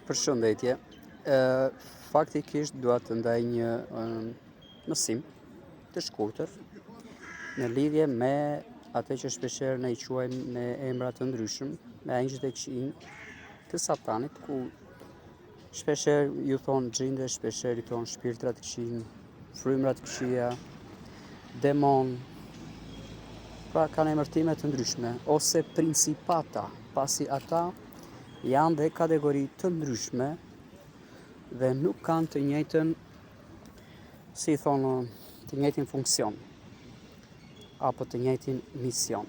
Përshëndetje. Faktikisht dua të ndaj një mësim të shkurtër në lidhje me atë që shpeshherë ne i quajmë me emra të ndryshëm, me angjëjt e këqij të Satanit, ku shpeshherë ju thon xhinde, shpeshherë i thon shpirtra të këqij, frymra të këqija, demon. Pra kanë emërtime të ndryshme ose principata, pasi ata janë dhe kategori të ndryshme dhe nuk kanë të njëjtën, si thonë, të njëjtin funksion apo të njëjtin mision.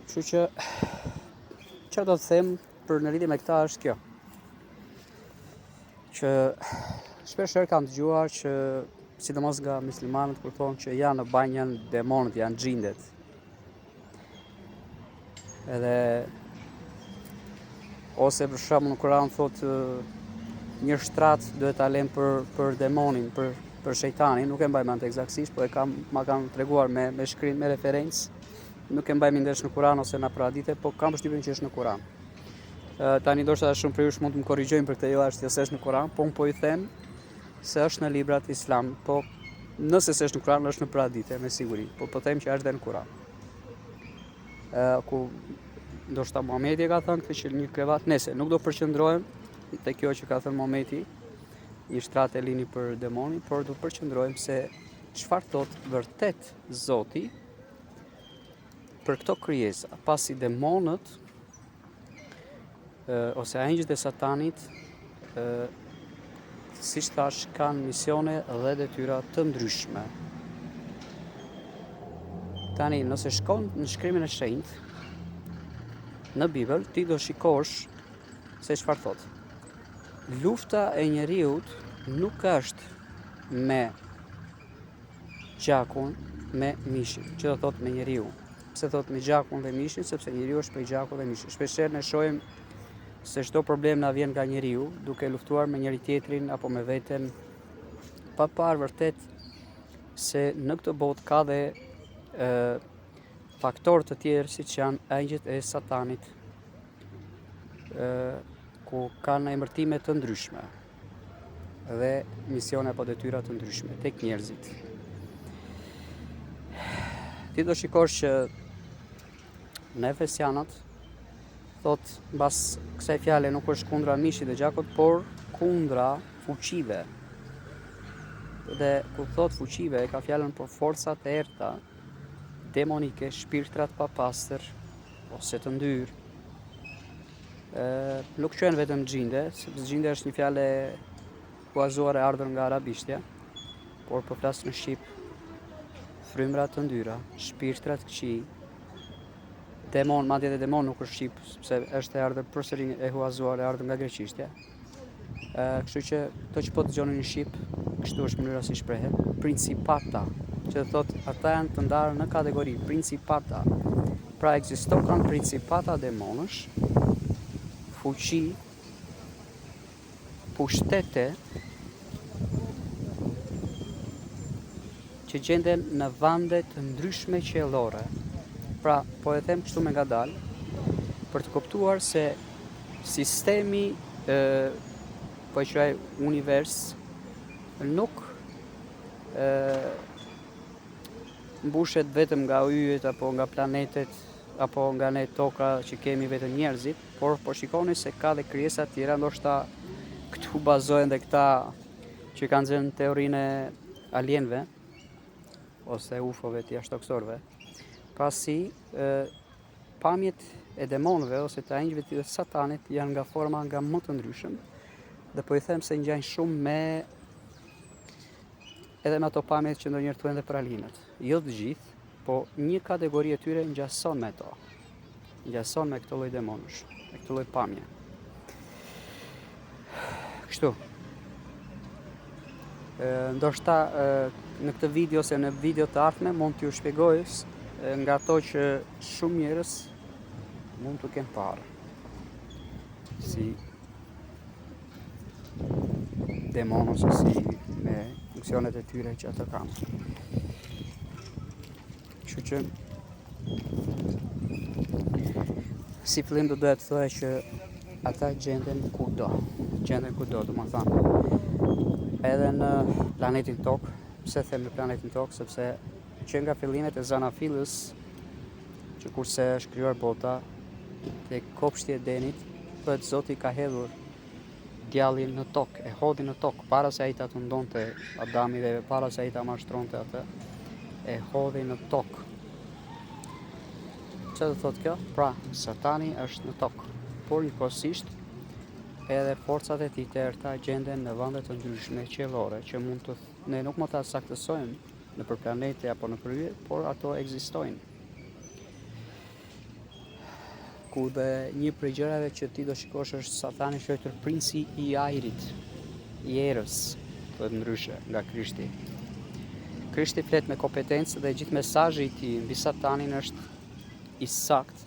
Kështu që çfarë do të them për në lidhje me këtë është kjo, që shpeshherë kam dëgjuar që sidomos nga muslimanët kur thonë që janë në banjë, janë demonët, janë xhindet. Edhe ose për shembull në Kur'an thotë një shtrat duhet ta lëm për demonin, për shejtanin, nuk e mbaj mend eksaktësisht, po ma kanë treguar me shkrim, me referencë. Nuk e mbaj mendesh në Kur'an ose në paradite, po kam përshtypjen që është në Kur'an. Tani ndoshta shumë prej jush mund të më korrigjojnë për këtë, jo është se është në Kur'an, po unë po i them se është në librat islam, po nëse s'është në Kur'an është në paradite me siguri, po them që është dhe në Kur'an. Ku ndoshta Muhamedi e ka thënë këtë që një krevat, nese nuk do përqendrohem te kjo që ka thënë Muhamedi, një shtrat e lini për demonin, por do përqendrohem se çfarë thot vërtet Zoti për këto krijesa, pasi demonët ose angjëjt e Satanit, siç thash, kanë misione dhe detyra të ndryshme. Tani, nëse shkon në shkrimin e shenjtë, në Bibël, ti do shikosh se çfarë thot. Lufta e njeriut nuk është me gjakun, me mishin, që do thot me njeriu. Pse thot me gjakun dhe mishin? Sepse njeriu është prej gjakut dhe mishin. Shpeshherë ne shohim se çdo problem na vjen nga njeriu, duke luftuar me njëri tjetrin apo me veten, pa parë vërtet se në këtë botë ka dhe faktorë të tjerë siç janë angjëjt e Satanit, ku kanë emërtime të ndryshme dhe misione apo detyra të ndryshme tek njerëzit. Ti do shikosh që në Efesianët thot mbas kësaj fjale nuk është kundra mishit dhe gjakut, por kundra fuqive. Dhe kur thot fuqive, ka fjalën për forcat e errta, demonike, shpirtrat papastër ose të ndyrë. Nuk quhen vetëm xhinde, sepse xhinde është një fjalë huazuar e ardhur nga arabishtja, por po flas në shqip. Frymra të ndyra, shpirtrat këqij, demon, madje edhe demon nuk është shqip, sepse është e ardhur përsëri e huazuar e ardhur nga greqishtja. Kështu që to që po dëgjoni në shqip, kështu është mënyra si shprehet, principata, që thot ata janë të ndarë në kategori principata. Pra ekziston principata demonësh, fuqi, pushtete që gjenden në vende të ndryshme qiellore. Pra, po e them kështu me ngadalë, për të kuptuar se sistemi po e quaj univers nuk mbushet vetëm nga yjet apo nga planetet apo nga ne toka që kemi vetëm njerëzit, por po shikoni se ka dhe krijesa të tjera, ndoshta këtu bazohen dhe këta që kanë zënë teorinë e alienëve ose ufove të jashtëtoksorëve, pasi pamjet e demonëve ose të angjëjve të Satanit janë nga forma nga më të ndryshëm, dhe po i them se ngjajnë shumë edhe me ato pamjet që ndonjëherë thuhen dhe për alienët. Jo të gjithë, po një kategori e tyre ngjason me to. Ngjason me këtë lloj demonësh, me këtë lloj pamje. Kështu. Ndoshta në këtë video ose në video të ardhme mund t'ju shpjegoj nga ato që shumë njerëz mund të kenë parë. Si demonë ose si me funksionet e tyre që ata kanë. Kështu që si fillim do doja të thoya që ata gjenden kudo, do më thënë. Edhe në planetin Tokë, pse them në planetin Tokë, sepse që nga fillimet e Zanafillës, që kurse është krijuar bota, te kopshti e Edenit, thuhet Zoti ka hedhur djallin në tokë, e hodhi në tokë, para se ai ta tundonte Adami dhe para se ai ta mashtronte atë, e hodhi në tokë. Çfarë do thotë kjo? Pra, Satani është në tokë, por njëkohësisht edhe forcat e tij të errta gjenden në vende të ndryshme qiellore, që ne nuk mund ta saktësojmë nëpër planete apo në krye, por ato ekzistojnë. Ku dhe një prej gjërave që ti do shikosh është Satani quajtur princi i ajrit, i erës, thuhet ndryshe nga Krishti. Krishti flet me kompetencë dhe gjithë mesazhi i tij mbi Satanin është i sakt,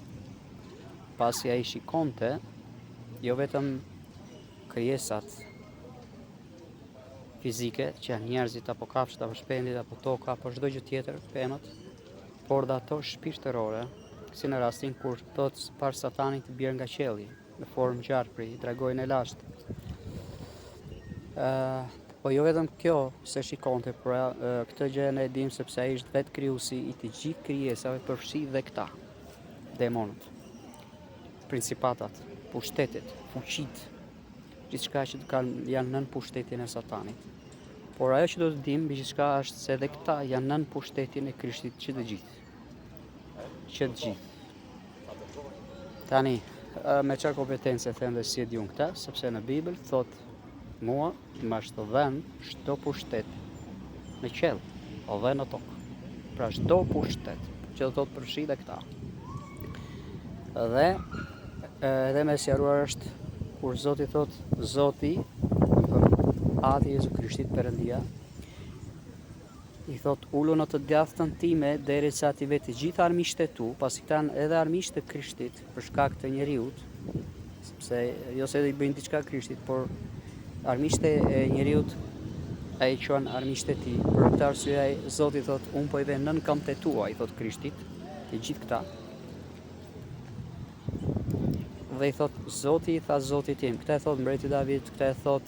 pasi ai shikonte jo vetëm krijesat fizike, që janë njerëzit apo kafshët apo shpendit apo toka apo çdo gjë tjetër, pemët, por dhe ato shpirtërore, si në rastin kur thot par Satanit të bjerë nga qielli në formë gjarpri, i dragojnë e lashtë. Po jo vetëm kjo se shikonte, por këtë gjë ne e dim sepse ai është vetë krijuesi i të gjithë krijesave, përfshi dhe këta, demonët, principatat, pushtetet, fuqitë, gjithçka që janë nën pushtetin e Satanit. Por ajo që do të dim mbi gjithçka është se edhe këta janë nën pushtetin e Krishtit që të gjithë. Tani, me çfarë kompetencë them dhe si e diun këta, sepse në Bibël thot mua më është dhënë çdo pushtet në qiell, dhe në tokë. Pra çdo pushtet, që do thot përfshi dhe këta. Dhe edhe me sqaruar është kur Zoti thot Zoti, Ati Jezu Krishtit Perëndia, i thot ulo në të djathtën time derisa ti vetë gjithë armiqtë e tu, pasi këta janë edhe armiqtë të Krishtit për shkak të njeriut, sepse jo se i bëjnë diçka Krishtit, por armiqtë e njeriut ai quan armiqtë e tij. Për këtë arsye ai Zoti thot unë po i vë nën këmbët e tua, i thot Krishtit, të gjithë këta. Dhe i thot Zoti, i tha Zoti tim. Këta e thot mbreti David, këta e thot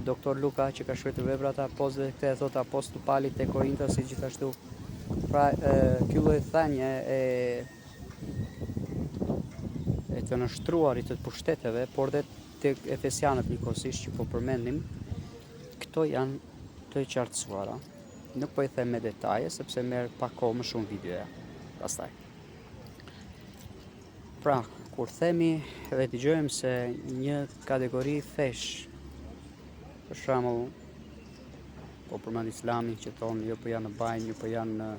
doktor Luka që ka shkruar veprat e apostëve, këta e thot apostulli Pali te Korintas, gjithashtu. Pra ky lloj thënie e të nështruarit të pushteteve, por dhe tek efesianët njëkohësisht që po përmendim, këto janë të qartësuara. Nuk po i them me detaje sepse merr pak kohë më shumë videoja pastaj. Pra, kur themi dhe dëgjojmë se një kategori thesh, për shembull, po përmend Islamin që thonë jo po janë në banjë, jo po janë në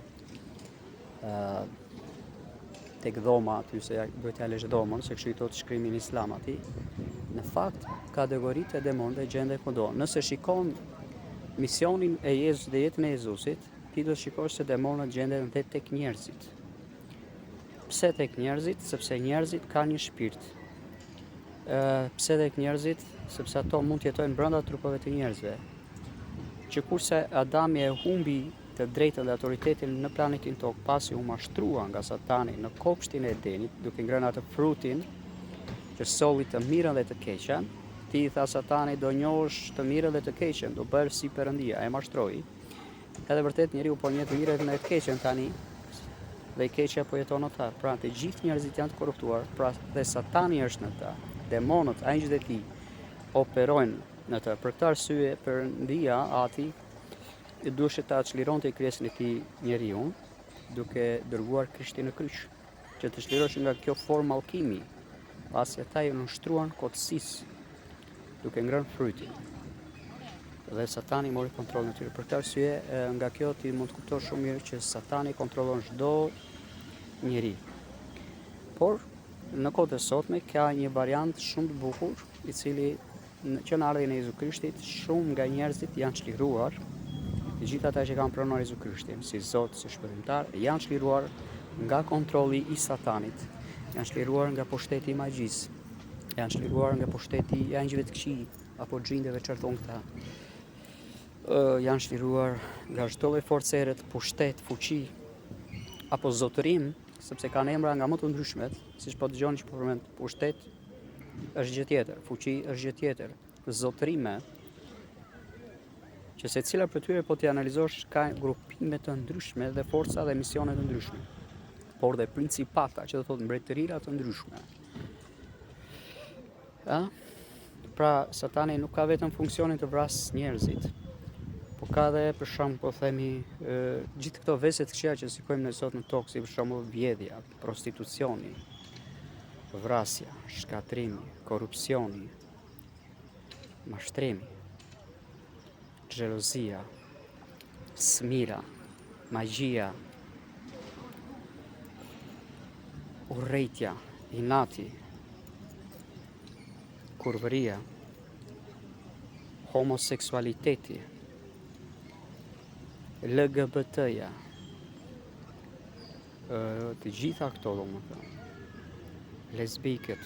tek dhoma aty se duhet ja lesh dhomën, se kështu i thotë shkrimi në Islam aty. Në fakt, kategoritë e demonëve gjenden kudo. Nëse shikon misionin e Jezusit dhe jetën e Jezusit, ti do të shikosh se demonët gjenden edhe tek njerëzit. Pse tek njerëzit? Sepse njerëzit kanë një shpirt. Pse tek njerëzit? Sepse ato mund të jetojnë brenda trupave të njerëzve. Që kurse Adami e humbi të drejtën dhe autoritetin në planetin Tokë pasi u mashtrua nga Satani në kopshtin e Edenit, duke ngrënë atë frutin që solli të mirën dhe të keqen, ti i tha Satani do njohësh të mirën dhe të keqen, do bësh si Perëndia, e mashtroi. Edhe vërtet njeriu po njeh të mirën dhe të keqen tani. Dhe i keqja po jeton atë. Pra të gjithë njerëzit janë të korruptuar, pra dhe Satani është në ta. Demonët, angjëjt e tij operojnë në të. Për këtë arsye Perëndia Ati duhet ta çlironte krijesën e tij njeriu, duke dërguar Krishtin në kryq, që të çlirosh nga kjo formë mallkimi, pasi ata i nështruan kotësisë, duke ngrënë frytin. Dhe Satani mori kontrollin e tyre. Për këtë arsye, nga kjo ti mund të kuptosh shumë mirë që Satani kontrollon çdo njeri. Por në kohët e sotme ka një variant shumë të bukur, i cili që në ardhin e Jezu Krishtit, shumë nga njerëzit janë çliruar. Të gjithë ata që kanë pranuar Jezu Krishtin si Zot, si shpëtimtar, janë çliruar nga kontrolli i Satanit. Janë çliruar nga pushteti i magjisë. Janë çliruar nga pushteti i angjëve të këqij apo xhindeve çfarë thon këta. Janë çliruar nga çdo lloj forcere, pushtet, fuqi apo zotërim, sepse kanë emra nga më të ndryshmet, siç po dëgjoni që po përmend pushtet, është gjë tjetër, fuqi është gjë tjetër, zotërime, që se cila për tyre po t'i analizosh ka grupime të ndryshme dhe forca dhe misione të ndryshme, por dhe principata, që do thotë mbretërira të ndryshme. Pra, Satani nuk ka vetëm funksionin të vrasë njerëzit, po ka dhe për shembull po themi gjithë këto vese të këqija që sikojmë ne sot në tokë, si për shembull vjedhja, prostitucioni, vrasja, shkatrimi, korrupsioni, mashtrimi, xhelozia, smira, magjia, urrejtja, inati, kurvëria, homoseksualiteti, LGBT-ja, të gjitha këto domethënë, lesbikët,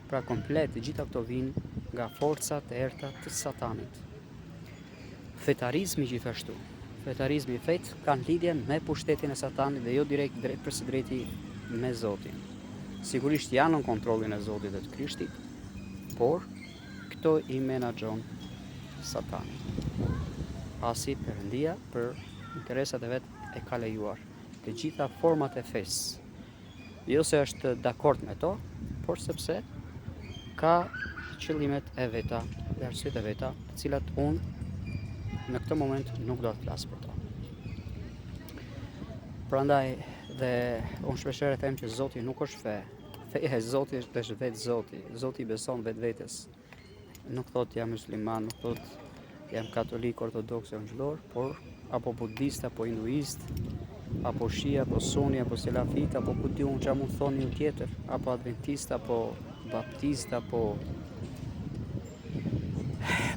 pra komplet të gjitha këto vinë nga forcat e errta të Satanit. Fetarizmi gjithashtu. Fetarizmi i fet kanë lidhje me pushtetin e Satanit dhe jo direkt drejt për së drejti me Zotin. Sigurisht janë në kontrollin e Zotit dhe të Krishtit, por këto i menaxhon Satani. Pasi Perëndia për interesat e vet e ka lejuar të gjitha format e fesë. Jo se është dakord me to, por sepse ka qëllimet e veta dhe arsyet e veta, të cilat unë në këtë moment nuk do të flas për to. Prandaj dhe unë shpeshherë them që Zoti nuk është fe. Feja e Zotit është vetë Zoti. Zoti beson vetvetes. Nuk thot jam musliman, nuk thot jam katolik, ortodoks, angjëllor, por apo budist, apo hinduist, apo shia, apo suni, apo selafit, apo ku di unë çfarë mund të thoni ju tjetër, apo adventist, apo baptist, apo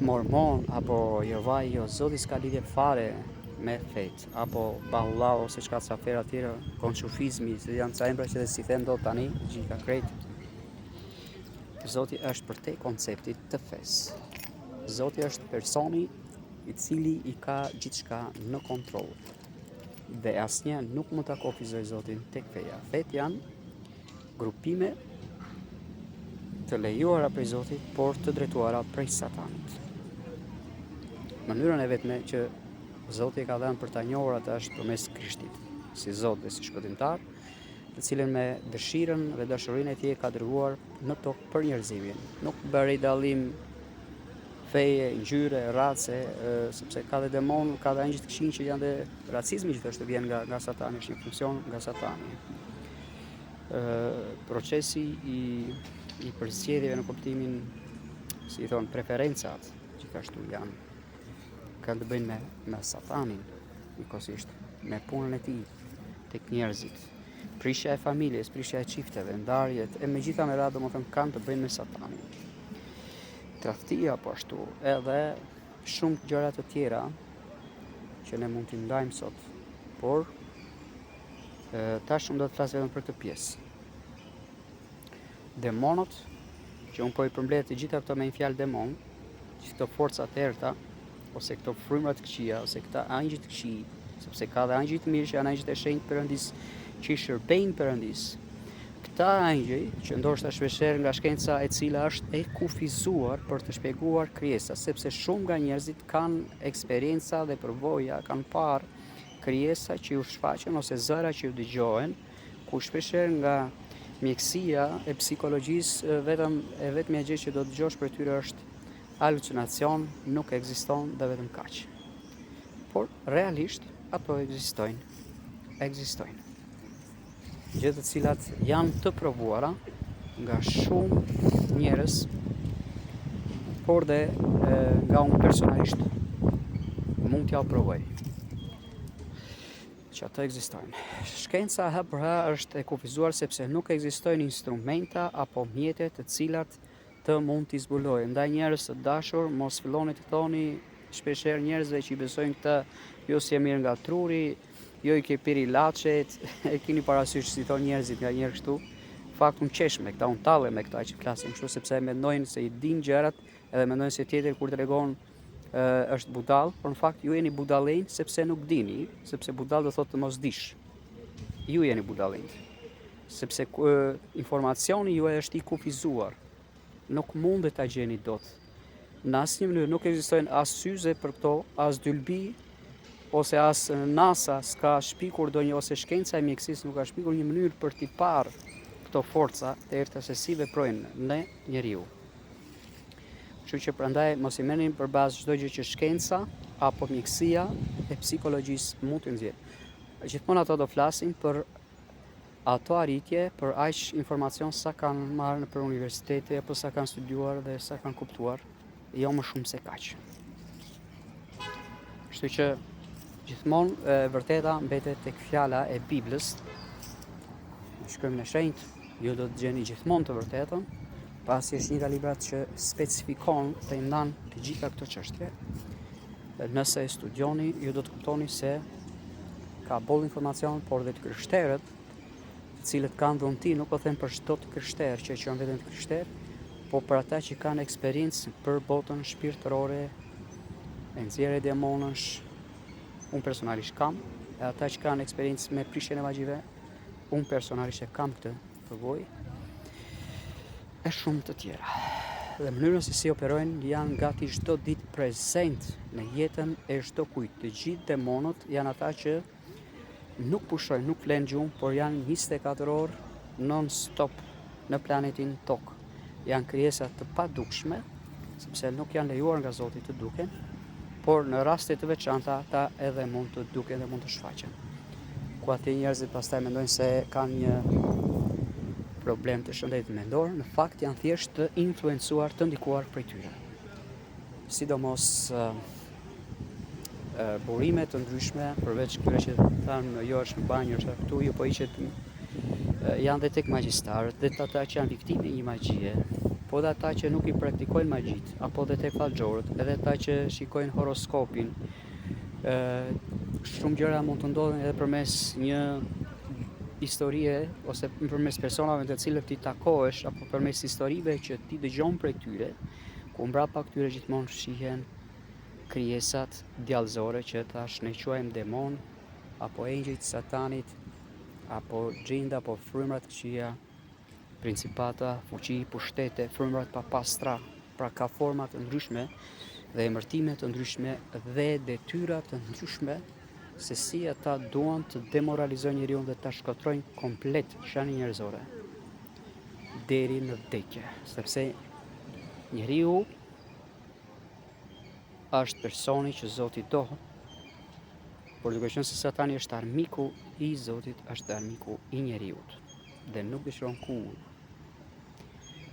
mormon, apo Jehovaj, jo, Zoti s'ka lidhje fare me fet, apo Bahá'u'lláh ose çka ca fera tjera, konshufizmi, se janë ca embra që si them dot tani, gjitha krejt. Zoti është për te konceptit të fesë. Zoti është personi i cili i ka gjithçka në kontroll. Dhe asnjë nuk mund ta kufizojë Zotin tek feja. Fet janë grupime të lejuara prej Zotit, por të drejtuara prej Satanit. Mënyrën e vetme që Zoti ka dhënë për ta njohur atë është përmes Krishtit, si Zot dhe si shpëtimtar, të cilën me dëshirën dhe dashurinë e tij ka dërguar në tokë për njerëzimin. Nuk bëri dallim feje, ngjyre, race, sepse ka dhe demon, ka dhe angjëj të këqij që janë dhe racizmi gjithashtu vjen nga Satani, është një funksion nga Satani. Procesi i përzgjedhjeve në kuptimin, si i thon, preferencat, gjithashtu kanë të bëjnë me Satanin, njëkohësisht, me punën e tij tek njerëzit. Prishja e familjes, prishja e çifteve, ndarjet e megjitha me radhë domethënë kanë të bëjnë me Satanin. Tradhtia po ashtu, edhe shumë gjëra të tjera që ne mund t'i ndajmë sot, por tash unë do të flas vetëm për këtë pjesë. Demonët, që unë po i përmbledh të gjitha këto me një fjalë demon, që këto forca të errta, ose këto frymra të këqija, ose këta angjëj të këqij, sepse ka dhe angjëj të mirë që janë angjëjt e shenjtë Perëndis, që i shërbejnë Perëndis. Këta angjëj, që ndoshta shpeshherë nga shkenca e cila është e kufizuar për të shpjeguar krijesa, sepse shumë nga njerëzit kanë eksperjenca dhe përvoja, kanë parë krijesa që ju shfaqen ose zëra që ju dëgjohen, ku shpeshherë nga mjekësia e psikologjisë vetmja gjë që do të dëgjosh për tyre është halucinacion, nuk ekziston dhe vetëm kaq. Por realisht ato ekzistojnë. Gjë të cilat janë të provuara nga shumë njerëz, por dhe nga unë personalisht mund t'ja provoj që ato ekzistojnë. Shkenca h për h është e kufizuar sepse nuk ekzistojnë instrumenta apo mjete të cilat të mund t'i zbulojnë. Ndaj njerëz të dashur, mos filloni të thoni shpeshherë njerëzve që i besojnë këtë, jo si e mirë nga truri, jo i ke piri laçet, e keni parasysh si thonë njerëzit nga njerë kështu. Fakt unë qesh me këta, unë talle me këta që flasin kështu, sepse mendojnë se i din gjërat edhe mendojnë se tjetër kur tregon është budall, por në fakt ju jeni budallënj sepse nuk dini, sepse budall do thotë të mos dish. Ju jeni budallënj, sepse informacioni juaj është i kufizuar nuk mundet ta gjeni dot. Në asnjë mënyrë nuk ekzistojnë as syze për këto, as dylbi, ose as NASA s'ka shpikur ndonjë, ose shkenca e mjekësisë nuk ka shpikur një mënyrë për t'i parë këto forca të errta se si veprojnë në njeriu. Kështu që prandaj mos i merrni për bazë çdo gjë që shkenca apo mjekësia e psikologjisë mund të nxjerrë. Gjithmonë ato do flasin për ato arritje, për aq informacion sa kanë marrë nëpër universitete apo sa kanë studiuar dhe sa kanë kuptuar, jo më shumë se kaq. Kështu që gjithmonë e vërteta mbetet tek fjala e Biblës. Shkojmë në shenjtë, ju do të gjeni gjithmonë të vërtetën, pasi është një nga librat që specifikon dhe i ndan të gjitha këto çështje. Nëse e studioni, ju do të kuptoni se ka boll informacion, por dhe të krishterët, të cilët kanë dhunti, nuk po them për çdo të krishterë që quhen veten të krishterë, po për ata që kanë eksperiencë për botën shpirtërore, e nxjerrje demonësh, unë personalisht kam, e ata që kanë eksperiencë me prishjen e magjive, unë personalisht e kam këtë përvojë, e shumë të tjera. Dhe mënyrën se si operojnë janë gati çdo ditë prezent në jetën e çdo kujt. Të gjithë demonët janë ata që nuk pushojnë, nuk flenë gjumë, por janë 24 orë non-stop në planetin Tokë. Janë krijesa të padukshme, sepse nuk janë lejuar nga Zoti të duken, por në raste të veçanta ata edhe mund të duken dhe mund të shfaqen. Ku atë njerëzit pastaj mendojnë se kanë një problem të shëndetit mendor, në fakt janë thjesht të influencuar, të ndikuar prej tyre. Sidomos burime të ndryshme, përveç këtyre që thanë jo është në banjë, është këtu, jo po hiqet, janë dhe tek magjistarët, dhe të ata që janë viktime një magjie, po dhe ata që nuk i praktikojnë magjit, apo dhe tek fallxhorët, edhe ata që shikojnë horoskopin. Shumë gjëra mund të ndodhen edhe përmes një historie, ose përmes personave të cilët ti takohesh, apo përmes historive që ti dëgjon prej tyre, ku mbrapa këtyre gjithmonë shihen krijesat djallëzore që tash ne quajmë demon, apo engjëjt satanit, apo xhinda, apo frymrat këqija, principata, fuqi, pushtete, frymrat papastra, pra ka forma të ndryshme dhe emërtime të ndryshme dhe detyra të ndryshme se si ata duan të demoralizojnë njeriu dhe ta shkatrojnë komplet shani njerëzore deri në vdekje, sepse njeriu është personi që Zoti do, por duke qenë se Satani është armiku i Zotit, është armiku i njeriut dhe nuk dëshiron kurrë.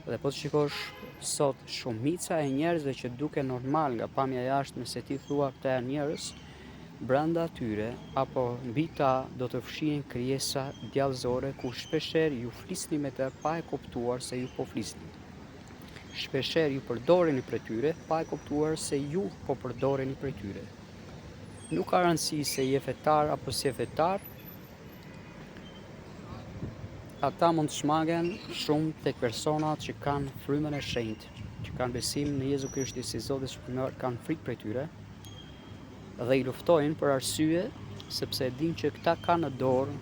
Dhe po të shikosh sot shumica e njerëzve që duke normal nga pamja jashtme se ti thua këta janë njerëz, brenda tyre apo mbi ta do të fshihen krijesa djallëzore ku shpeshherë ju flisni me të pa e kuptuar se ju po flisni. Shpeshherë ju përdoreni për tyre pa e kuptuar se ju po përdoreni për tyre. Nuk ka rëndësi se je fetar apo si je fetar, ata mund të shmangen shumë tek personat që kanë frymën e shenjtë, që kanë besim në Jezu Krishtin si Zot dhe Shpëtimtar, kanë frikë prej tyre dhe i luftojnë për arsye sepse dinë që këta kanë në dorë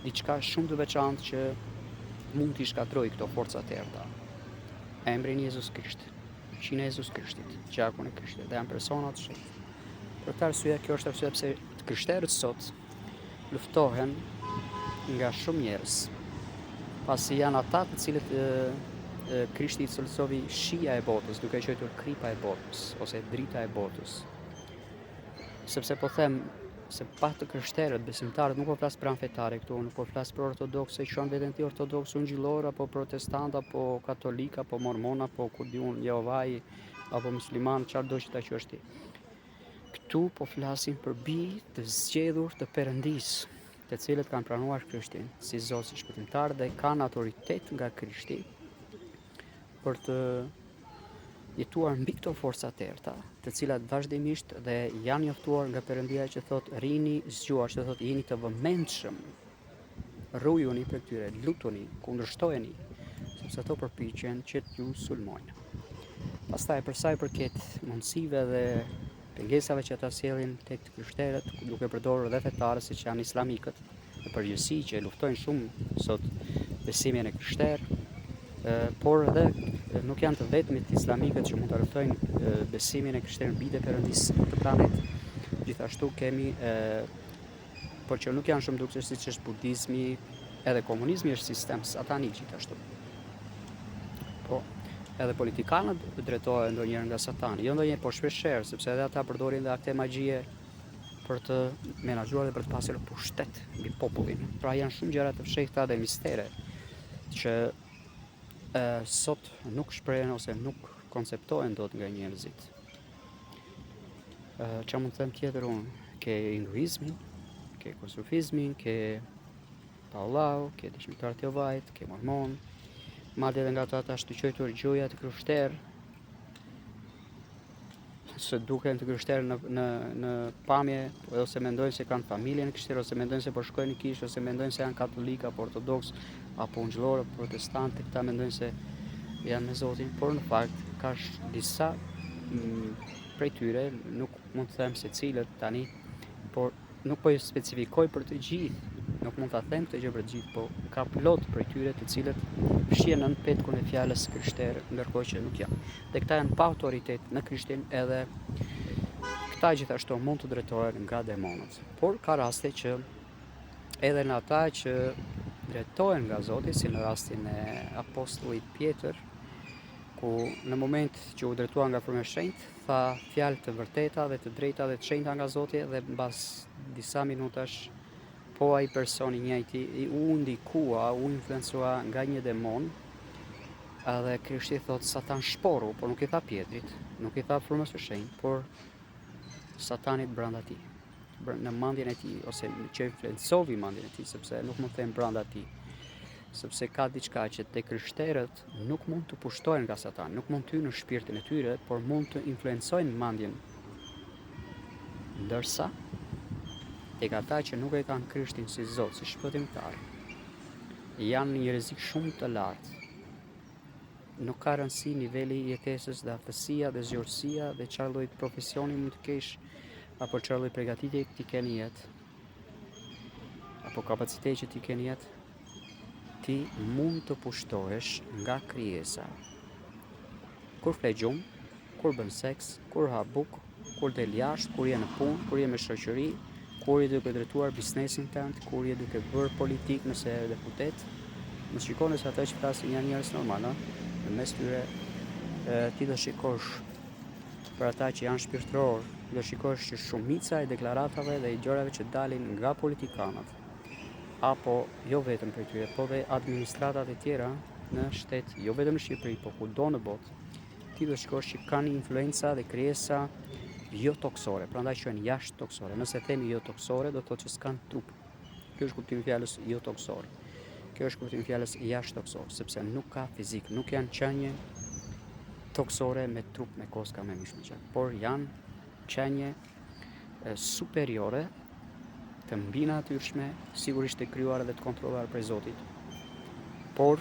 diçka shumë të veçantë që mund t'i shkatrojë këto forca të errta. Emrin Jezus Krisht, fuqinë e Jezus Krishtit, gjakun e Krishtit, dhe janë persona të shenjtë. Për këtë arsye, kjo është arsye pse të krishterët sot luftohen nga shumë njerëz, pasi janë ata të cilët Krishti i cilësoi shija e botës, duke quajtur kripa e botës ose drita e botës. Sepse po them se pa të krishterët, besimtarët, nuk po flas për anfetare këtu, nuk po flas për ortodoksë, që janë veten ti ortodoks, ungjillor, apo protestant, apo katolik, apo mormon, apo ku di unë, Jehovaj, apo musliman, çfarë do që ta quash ti. Këtu po flasim për bij të zgjedhur të Perëndis, të cilët kanë pranuar Krishtin si Zot, si Shpëtimtar dhe kanë autoritet nga Krishti për të jetuar mbi këto forca të errta, të cilat vazhdimisht dhe janë njoftuar nga Perëndia që thot rini zgjuar, që thot jeni të vëmendshëm, rrujuni për këtyre, lutuni, kundërshtojeni, sepse ato përpiqen që t'ju sulmojnë. Pastaj për sa i përket mundësive dhe pengesave që ata sjellin tek të krishterët, duke përdorur edhe fetarë siç janë islamikët, në përgjithësi që luftojnë shumë sot besimin e krishterë, por edhe nuk janë të vetmit islamikët që mund të rrethojnë besimin e krishterëve mbi Perëndis të planet. Gjithashtu kemi por që nuk janë shumë dukshëm siç është budizmi, edhe komunizmi është sistem satanik gjithashtu. Po, edhe politikanët drejtohen ndonjëherë nga satani, jo ndonjëherë, por shpeshherë, sepse edhe ata përdorin dhe akte magjie për të menaxhuar dhe për të pasur pushtet mbi popullin. Pra janë shumë gjëra të fshehta dhe mistere që sot nuk shprehen ose nuk konceptohen dot nga njerëzit. Çfarë mund të them tjetër unë? Ke hinduizmin, ke sufizmin, ke Taolau, ke dëshmitarët e Jehovait, ke mormon, madje edhe nga ata të quajtur gjoja të krishterë, se duken të krishterë në pamje, ose mendojnë se kanë familjen krishterë, ose mendojnë se po shkojnë në kishë, ose mendojnë se janë katolika, apo ortodoks, apo ungjëllorë, protestantë, këta mendojnë se janë me Zotin, por në fakt ka disa prej tyre, nuk mund të them se cilët tani, por nuk po i specifikoj për të gjithë, nuk mund ta them këtë gjë për të gjithë, po ka plot prej tyre të cilët fshihen në petkun e fjalës krishterë, ndërkohë që nuk janë. Dhe këta janë pa autoritet në Krishtin, edhe këta gjithashtu mund të drejtohen nga demonët. Por ka raste që edhe në ata që drejtohen nga Zoti, si në rastin e apostullit Pjetër, ku në moment që u drejtua nga Frymëria e Shenjtë, tha fjalë të vërteta dhe të drejta dhe të shenjta nga Zoti, dhe mbas disa minutash po ai personi njëjti u ndikua, u influencua nga një demon, edhe Krishti thot Satan shporu, por nuk i tha Pjetrit, nuk i tha Frymës së Shenjtë, por Satanit brenda tij, në mendjen e tij, ose që influencovi mendjen e tij, sepse nuk mund të them brenda tij, sepse ka diçka që te krishterët nuk mund të pushtohen nga Satani, nuk mund të hyjnë në shpirtin e tyre, por mund të influencojnë mendjen. Ndërsa tek ata që nuk e kanë Krishtin si Zot, si shpëtimtar, janë në një rrezik shumë të lartë. Nuk ka rëndësi niveli i jetesës dhe aftësia dhe zgjuarësia dhe çfarë lloj profesioni mund të kesh, apo çfarë lloj përgatitje ti ke në jetë, apo kapacitet që ti ke në jetë, ti mund të pushtohesh nga krijesa. Kur fle gjumë, kur bën seks, kur ha buk, kur del jashtë, kur je në punë, kur je me shoqëri, kur je duke drejtuar biznesin tënd, kur je duke bërë politik nëse je deputet, mos shikoni se ata që flasin janë njerëz normal, në mes tyre ti do shikosh për ata që janë shpirtëror, do shikosh që shumica e deklaratave dhe i gjërave që dalin nga politikanët, apo jo vetëm për tyre, po dhe administratat e tjera në shtet, jo vetëm në Shqipëri, po kudo në botë, ti do shikosh që kanë influenca dhe krijesa jo toksore, prandaj quhen jashtë toksore. Nëse themi jo toksore, do thotë që s'kan trup. Kjo është kuptimi i fjalës jo toksore. Kjo është kuptimi i fjalës jashtë toksore, sepse nuk ka fizik, nuk janë qenie toksore me trup, me koska, me mishmiqe, por janë qenie superiore, të mbi natyrshme, sigurisht të krijuara dhe të kontrolluara prej Zotit, por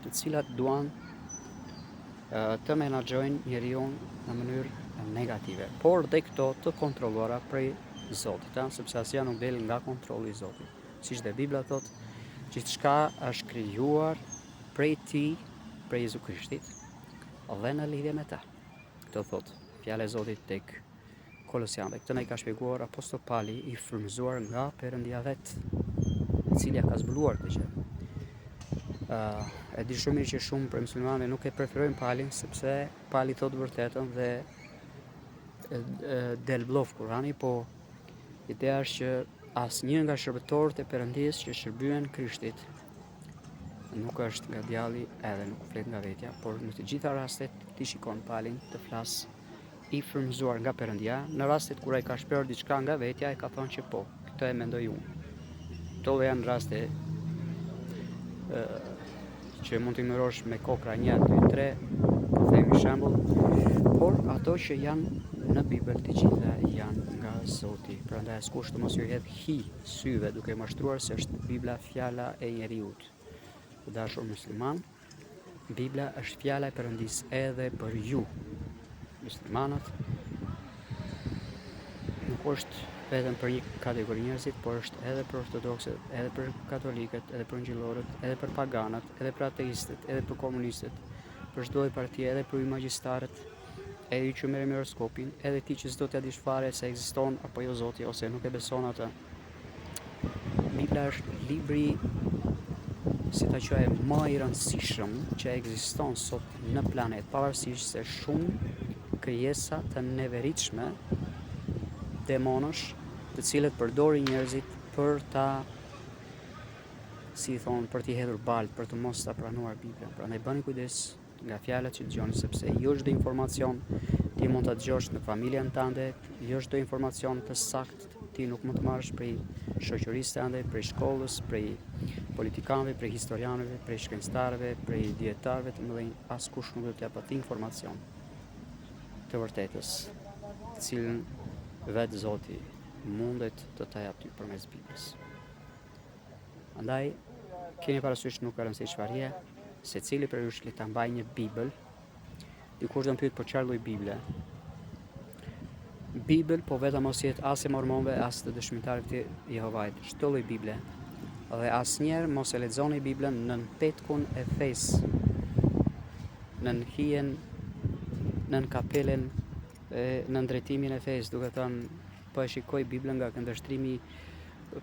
të cilat duan të menaxhojnë njeriu në mënyrë negative, por dhe këto të kontrolluara prej Zotit, sepse asnjë nuk del nga kontrolli i Zotit. Siç dhe Bibla thotë, gjithçka është krijuar prej Tij, prej Jezu Krishtit, dhe në lidhje me ta. Këtë thotë fjala e Zotit tek Kolosianëve. Këtë na i ka shpjeguar Apostol Pali, i frymëzuar nga Perëndia vet, i cili ka zbuluar këtë gjë. E di shumë mirë që shumë për muslimanë nuk e preferojnë Palin, sepse Pali thotë vërtetën dhe del blof Kurani, po ideja është që asnjë nga shërbëtorët e Perëndisë që shërbyen Krishtit nuk është nga djalli, edhe nuk flet nga vetja, por në të gjitha rastet ti shikon Palin të flas i frymëzuar nga Perëndia. Në rastet kur ai ka shprehur diçka nga vetja, ai ka thonë që po, këtë e mendoj unë. Këto janë raste që mund të ignorosh me kokra 1, 2, 3, po themi shembull, por ato që janë në Bibël të gjitha janë nga Zoti. Prandaj askush të mos ju hedh hi syve duke mashtruar se është Bibla fjala e njeriut. Të dashur musliman, Bibla është fjala e Perëndisë edhe për ju, muslimanët. Nuk është vetëm për një kategori njerëzit, por është edhe për ortodoksët, edhe për katolikët, edhe për ungjillorët, edhe për paganët, edhe për ateistët, edhe për komunistët, për çdo lloj partie, edhe për magjistarët, edhe që merr me horoskopin, edhe ti që s'do t'ja dish fare se ekziston apo jo Zoti ose nuk e beson atë. Bibla është libri, si ta quaj, më i rëndësishëm që ekziston sot në planet, pavarësisht se shumë krijesa të neveritshme, demonësh, të cilët përdorin njerëzit për ta, si thonë, për t'i hedhur balë, për të mos ta pranuar Biblën. Prandaj bëni kujdes nga fjalët që dëgjoni, sepse jo çdo informacion ti mund ta dëgjosh në familjen tënde, jo çdo informacion të saktë ti nuk mund të marrësh prej shoqërisë tënde, prej shkollës, prej politikanëve, prej historianëve, prej shkencëtarëve, prej dietarëve të mëdhenj. Askush nuk do t'ja atë informacion të vërtetës, të cilën vetë Zoti mundet të ta jap ty përmes Biblës. Andaj, keni parasysh nuk ka rëndësi çfarë je, secili prej jush le ta mbajë një Bibël. Dikush do të pyet për çfarë lloj Bible. Bibël po vetëm mos jetë as e mormonëve, as të dëshmitarëve të Jehovait. Çdo lloj Bible. Dhe asnjëherë mos e lexoni Biblën nën petkun e fesë, nën hijen, nën kapelen, nën drejtimin e fesë, duke thënë po e shikoj Biblën nga këndvështrimi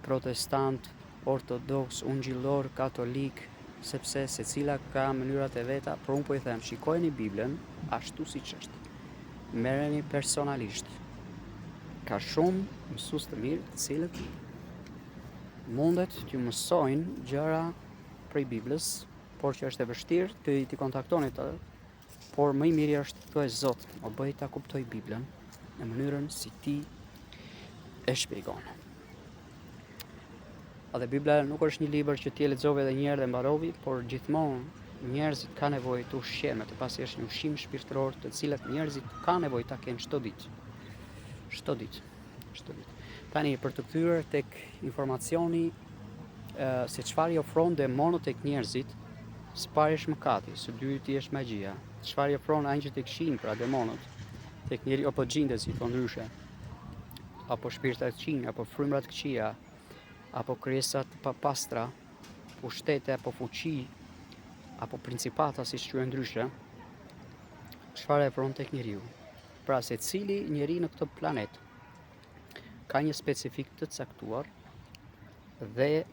protestant, ortodoks, ungjillor, katolik, sepse secila ka mënyrat e veta, por unë po i them, shikojeni Biblën ashtu siç është. Merreni personalisht. Ka shumë mësues të mirë, të cilët mundet t'ju mësojnë gjëra prej Biblës, por që është e vështirë të i kontaktoni të, por më i miri është të thuaj Zot, o bëj ta kuptoj Biblën në mënyrën si ti e shpjegon. Dhe Bibla nuk është një libër që ti e lexove edhe një herë dhe mbarove, por gjithmonë njerëzit kanë nevojë të ushqehet, të pasi është një ushqim shpirtëror, të cilat njerëzit kanë nevojë ta kenë çdo ditë. Çdo ditë. Tani për të kthyer tek informacioni se çfarë i ofron demonët tek njerëzit, së pari është mëkati, së dyti është magjia. Çfarë i ofron angjëjt e këqij, pra demonët, tek njeriu apo xhindet, si thon ndryshe, apo shpirtat të këqij, apo frymrat të këqija, apo krijesat të papastra, pushtete apo fuqi, apo principata, siç quhen ndryshe, çfarë e ofron tek njeriu. Pra secili njeri në këtë planet ka një specifik të caktuar dhe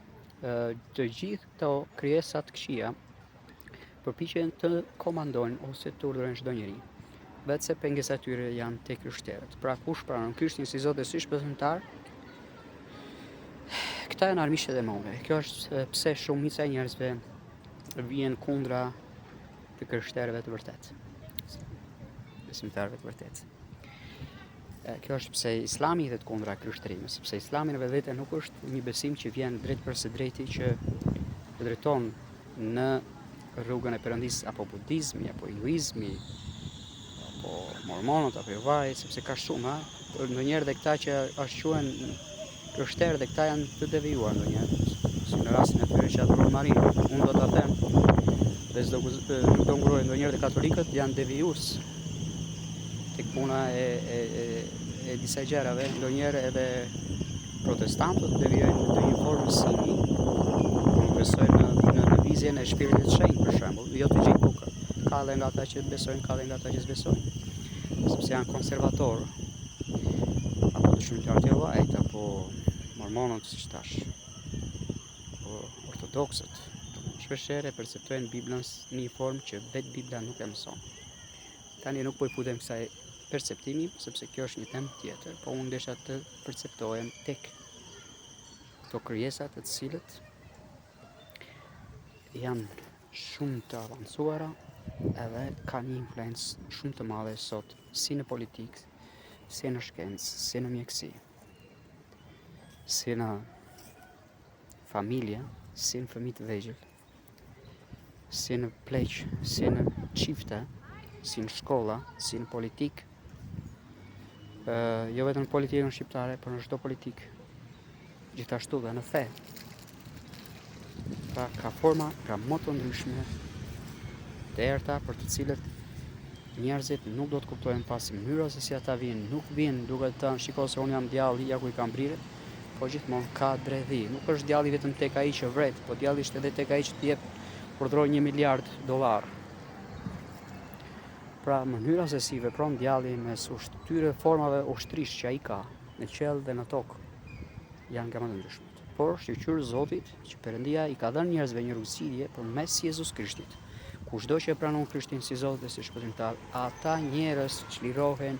të gjithë këto krijesa të këqija përpiqen të komandojnë ose të urdhërojnë çdo njeri. Vetëse pengesat e tyre janë tek krishterët. Pra kush pranon Krishtin si Zot dhe si shpëtimtar, këta janë armiqtë e demonëve. Kjo është pse shumica e njerëzve vjen kundra të krishterëve të vërtet. Besimtarëve të vërtet. Kjo është pse Islami hidhet kundra krishterërimit, sepse Islami në vetvete nuk është një besim që vjen drejt për së drejti që drejton në rrugën e Perëndisë, apo budizmi, apo hinduizmi, apo mormonët, apo jehovait, sepse ka shumë, ndonjëherë dhe këta që ashtu quhen krishterë dhe këta janë të devijuar ndonjëherë, si në rastin e tyre që adhurojnë Marinë. Unë do ta them, dhe nuk do nguroj, ndonjëherë dhe katolikët janë devijues tek puna e disa gjërave, ndonjëherë edhe protestantët devijojnë në një formë mësimi, nuk besojnë në lëvizjen e Shpirtit të Shenjtë, për shembull, jo të gjithë, por ka edhe nga ata që besojnë, ka edhe nga ata që s'besojnë, sepse janë konservatorë, apo dëshmitarët e Jehovait, apo mormonët, siç thash, apo ortodoksët. Shpeshherë perceptojnë Biblën në një formë që vetë Bibla nuk e mëson. Tani nuk po i futem kësaj perceptimi, sepse kjo është një temë tjetër, po unë desha të perceptohem tek këto krijesat të cilët janë shumë të avancuara edhe kanë një influencë shumë të madhe sot, si në politikë, si në shkencë, si në mjekësi, si në familje, si në fëmijë të vegjël, si në pleq, si në çifte, si në shkolla, si në politikë, jo vetëm në politikën shqiptare, por në çdo politikë, gjithashtu dhe në fe. Pra ka forma, ka më të ndryshme të errta për të cilët njerëzit nuk do të kuptojnë pasi mënyra se si ata vijnë, nuk vijnë duke të thënë shiko se unë jam djalli, ja ku i kam brirë, po gjithmonë ka dredhi. Nuk është djalli vetëm tek ai që vret, po djalli është edhe tek ai që të jep urdhëroj $1 miliard. Pra mënyra se si vepron djalli mes këtyre formave ushtrisë që ai ka në qell dhe në tokë janë nga më të ndryshmet. Por shqyrë Zotit që Perëndia i ka dhënë njerëzve një rrugësirje përmes Jezus Krishtit. Kushdo që e pranon Krishtin si Zot dhe si shpëtimtar, ata njerëz çlirohen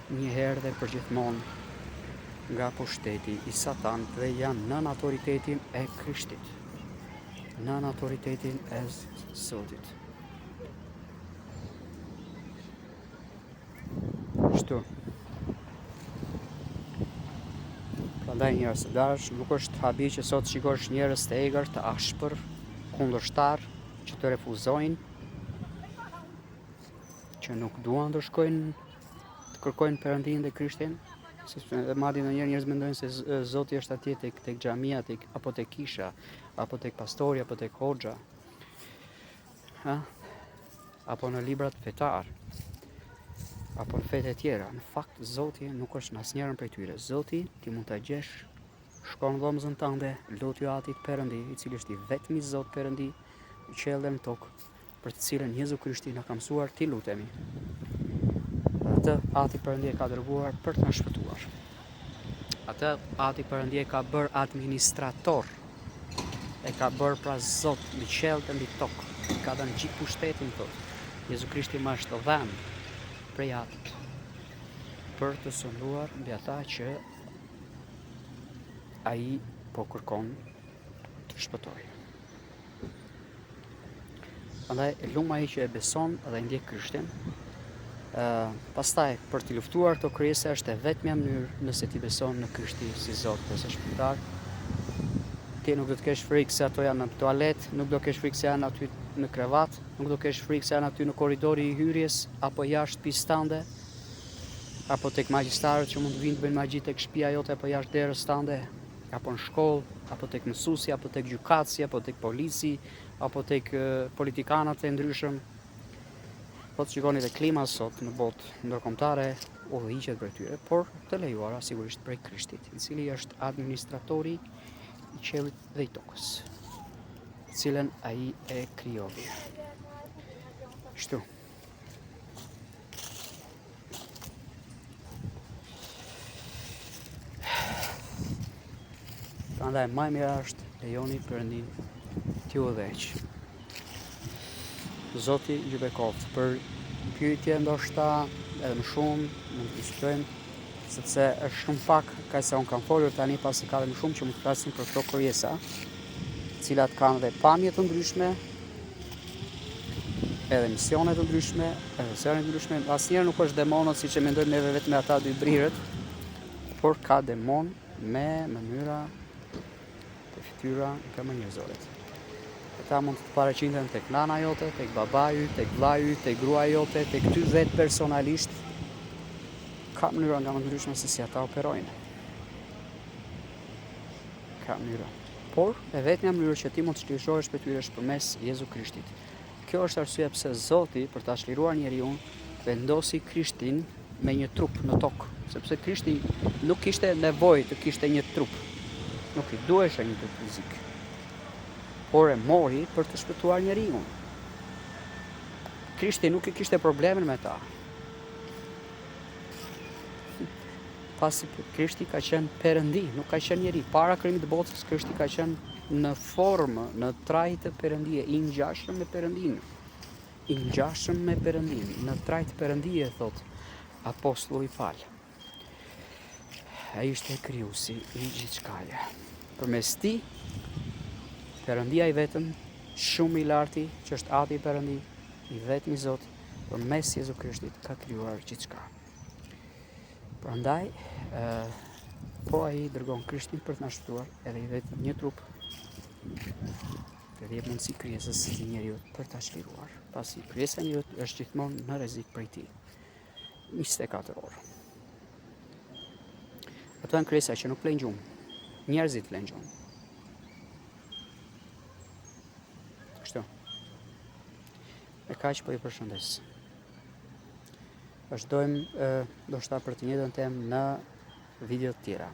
një herë dhe përgjithmonë nga pushteti i Satanit dhe janë nën autoritetin e Krishtit, nën autoritetin e Zotit. Kështu. Prandaj njerëz të dash, nuk është habi që sot shikosh njerëz të egër, të ashpër, kundërshtar, që të refuzojnë, që nuk duan të shkojnë të kërkojnë Perëndinë dhe Krishtin, sepse madje ndonjëherë njerëz mendojnë se Zoti është atje tek xhamia, apo tek kisha, apo tek pastori, apo tek hoxha, apo në librat fetar, apo në fete tjera. Në fakt Zoti nuk është në asnjërin prej tyre. Zoti ti mund ta gjesh, shkon në dhomën tënde, lutju atit Perëndi, i cili është i vetmi Zot Perëndi, i qiell dhe në tokë, për të cilën Jezu Krishti na ka mësuar ti lutemi. Atë ati Perëndi e ka dërguar për të na shpëtuar. Atë ati Perëndi e ka bërë administrator, e ka bërë pra Zot mbi qiell dhe mbi tokë, ka dhënë gjithë pushtetin tot. Jezu Krishti më është dhënë prej atit për të sunduar mbi ata që ai po kërkon të shpëtojë. Prandaj lum ai që e beson dhe ndjek Krishtin. Pastaj për të luftuar këto krijesa është e vetmja mënyrë nëse ti beson në Krishtin si Zot dhe si shpëtar. Ti nuk do të kesh frikë se ato janë në tualet, nuk do kesh frikë se janë aty në krevat, nuk do kesh frikë se janë aty në korridori i hyrjes, apo jashtë pistande, apo tek magjistarët që mund të vinë të bëjnë magji tek shtëpia jote apo jashtë derës tande, apo në shkollë, apo tek mësuesi, apo tek gjykatësi, apo tek polici, apo tek politikanët e ndryshëm. Po të shikoni dhe klima sot në botë ndërkombëtare udhëhiqet për tyre, por të lejuara sigurisht prej Krishtit, i cili është administratori i qiellit dhe i tokës, të cilën ai e krijoi. Kështu. Prandaj më e mira është lejoni Perëndin t'ju udhëheq. Zoti ju bekoft për pyetje ndoshta edhe më shumë mund të diskutojmë, sepse është shumë pak kaq sa unë kam folur tani, pasi ka dhe më shumë që mund të flasim për këto krijesa, të cilat kanë dhe pamje të ndryshme, edhe misione të ndryshme, edhe sërë të ndryshme. Asnjëherë nuk është demonët siç e mendojmë neve vetëm me ata dy brirët, por ka demon me mënyra të fytyra nga më njerëzore. Ata mund të paraqiten tek nana jote, tek babaju, tek vllaju, tek gruaja jote, tek ty vetë personalisht. Ka mënyra nga më ndryshme se si ata operojnë. Ka mënyra. Por e vetmja mënyrë që ti mund të çlirohesh për tyre është përmes Jezu Krishtit. Kjo është arsyeja pse Zoti për ta çliruar njeriu vendosi Krishtin me një trup në tokë, sepse Krishti nuk kishte nevojë të kishte një trup. Nuk i duhej një trup fizik. Por e mori për të shpëtuar njeriu. Krishti nuk i kishte problemin me ta. Pasi Krishti ka qenë Perëndi, nuk ka qenë njeri. Para krijimit të botës, Krishti ka qenë në formë, në trajt të Perëndie, i ngjashëm me Perëndin. I ngjashëm me Perëndin, në trajt të Perëndie, thot apostulli Paul. Ai ishte krijuesi i gjithçkaje. Përmes tij Perëndia i vetëm, shumë i larti, që është Ati i Perëndi, i vetmi Zot, përmes Jezu Krishtit ka krijuar gjithçka. Prandaj, po ai dërgon Krishtin për të na shpëtuar, edhe i vetëm një trup, dhe jep mundësi krijesës së njeriu për ta çliruar, pasi krijesa e njeriu është gjithmonë në rrezik prej tij. 24 orë. Ato janë krijesa që nuk flen gjumë, njerëzit flen gjumë. Kështu. E kaq po ju përshëndes. Vazhdojmë ndoshta për të njëjtën temë në video të tjera.